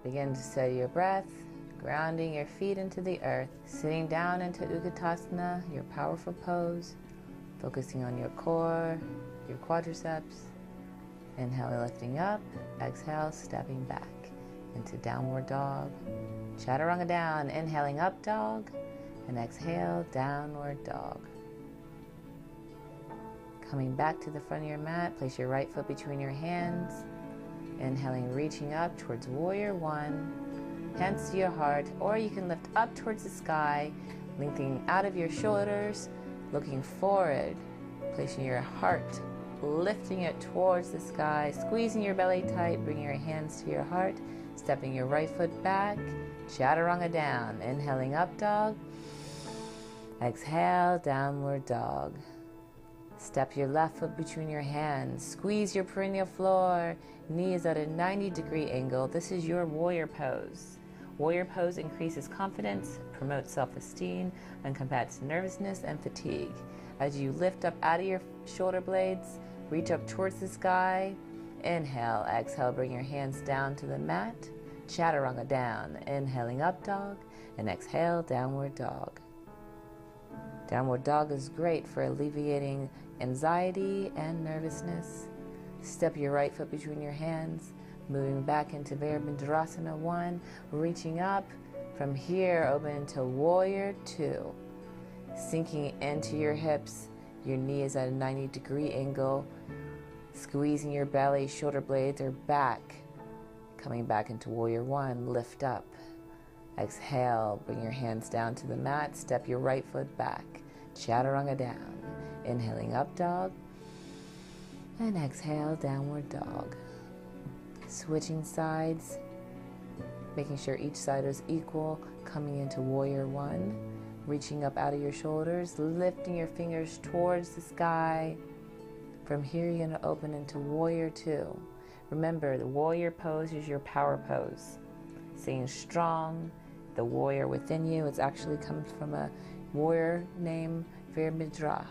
Begin to steady your breath, grounding your feet into the earth, sitting down into Utkatasana, your powerful pose, focusing on your core, your quadriceps. Inhale, lifting up. Exhale, stepping back into downward dog. Chaturanga down, inhaling up dog, and exhale, downward dog. Coming back to the front of your mat, place your right foot between your hands. Inhaling, reaching up towards warrior one, hands to your heart, or you can lift up towards the sky, lengthening out of your shoulders, looking forward, placing your heart, lifting it towards the sky, squeezing your belly tight, bringing your hands to your heart, stepping your right foot back, chaturanga down, inhaling up dog, exhale, downward dog. Step your left foot between your hands, squeeze your perineal floor, knees at a 90-degree angle. This is your warrior pose. Warrior pose increases confidence, promotes self-esteem, and combats nervousness and fatigue. As you lift up out of your shoulder blades, reach up towards the sky. Inhale, exhale, bring your hands down to the mat. Chaturanga down, inhaling up dog, and exhale, downward dog. Downward dog is great for alleviating anxiety and nervousness. Step your right foot between your hands, moving back into Virabhadrasana 1, reaching up. From here, open into warrior 2. Sinking into your hips, your knee is at a 90-degree angle, squeezing your belly, shoulder blades are back. Coming back into warrior 1, lift up. Exhale, bring your hands down to the mat, step your right foot back. Chaturanga down, inhaling up dog, and exhale, downward dog. Switching sides, making sure each side is equal, coming into warrior 1, reaching up out of your shoulders, lifting your fingers towards the sky. From here, you're going to open into warrior 2. Remember, the warrior pose is your power pose. Staying strong, the warrior within you, it actually comes from a warrior named Virabhadra.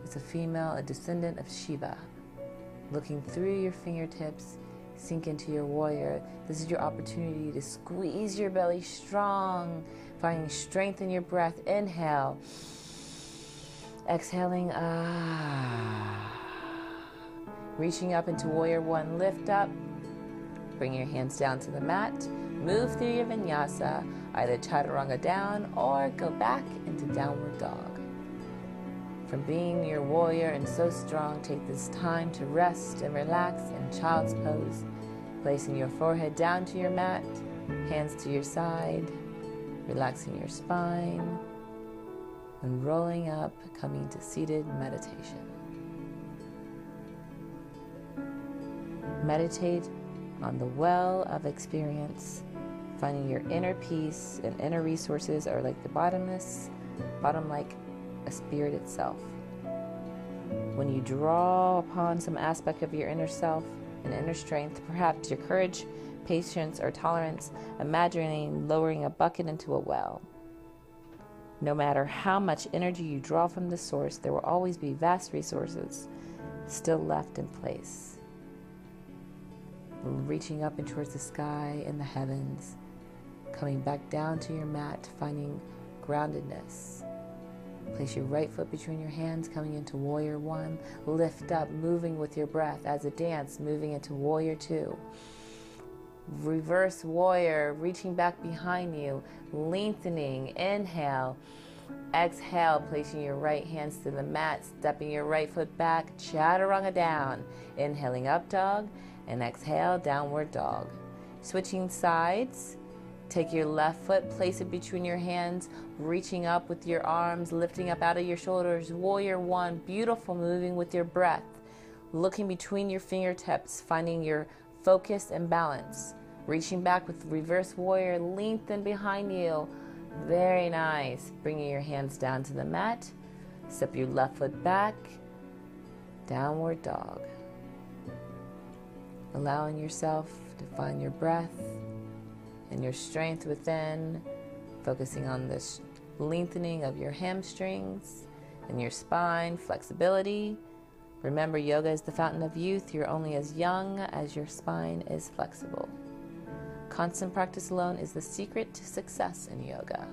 It's a female, a descendant of Shiva. Looking through your fingertips, sink into your warrior. This is your opportunity to squeeze your belly strong, finding strength in your breath. Inhale. Exhaling. Reaching up into warrior 1, lift up. Bring your hands down to the mat. Move through your vinyasa, either chaturanga down or go back into downward dog. From being your warrior and so strong, take this time to rest and relax in child's pose, placing your forehead down to your mat, hands to your side, relaxing your spine, and rolling up, coming to seated meditation. Meditate on the well of experience, finding your inner peace and inner resources are like the bottom like a spirit itself. When you draw upon some aspect of your inner self and inner strength, perhaps your courage, patience, or tolerance, imagining lowering a bucket into a well. No matter how much energy you draw from the source, there will always be vast resources still left in place. Reaching up and towards the sky and the heavens, coming back down to your mat, finding groundedness. Place your right foot between your hands, coming into warrior 1. Lift up, moving with your breath as a dance, moving into warrior 2. Reverse warrior, reaching back behind you, lengthening. Inhale. Exhale, placing your right hands to the mat, stepping your right foot back, chaturanga down. Inhaling up dog, and exhale, downward dog. Switching sides. Take your left foot, place it between your hands, reaching up with your arms, lifting up out of your shoulders. Warrior 1, beautiful, moving with your breath. Looking between your fingertips, finding your focus and balance. Reaching back with reverse warrior, lengthen behind you. Very nice. Bringing your hands down to the mat. Step your left foot back. Downward dog. Allowing yourself to find your breath and your strength within, focusing on this lengthening of your hamstrings and your spine, flexibility. Remember, yoga is the fountain of youth. You're only as young as your spine is flexible. Constant practice alone is the secret to success in yoga.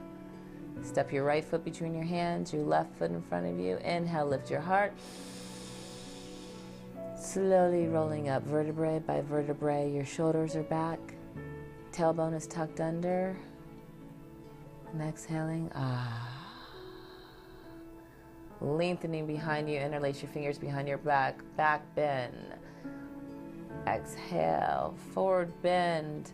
Step your right foot between your hands, your left foot in front of you. Inhale, lift your heart. Slowly rolling up vertebrae by vertebrae. Your shoulders are back. Tailbone is tucked under. And exhaling. Lengthening behind you. Interlace your fingers behind your back. Back bend. Exhale. Forward bend.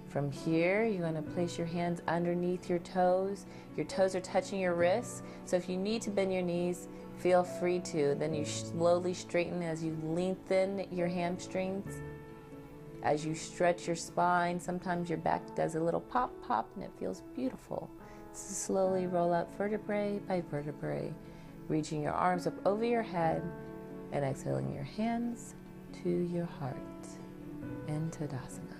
From here, you're going to place your hands underneath your toes. Your toes are touching your wrists. So if you need to bend your knees, feel free to. Then you slowly straighten as you lengthen your hamstrings. As you stretch your spine, sometimes your back does a little pop, pop, and it feels beautiful. So slowly roll up vertebrae by vertebrae, reaching your arms up over your head and exhaling your hands to your heart in Tadasana.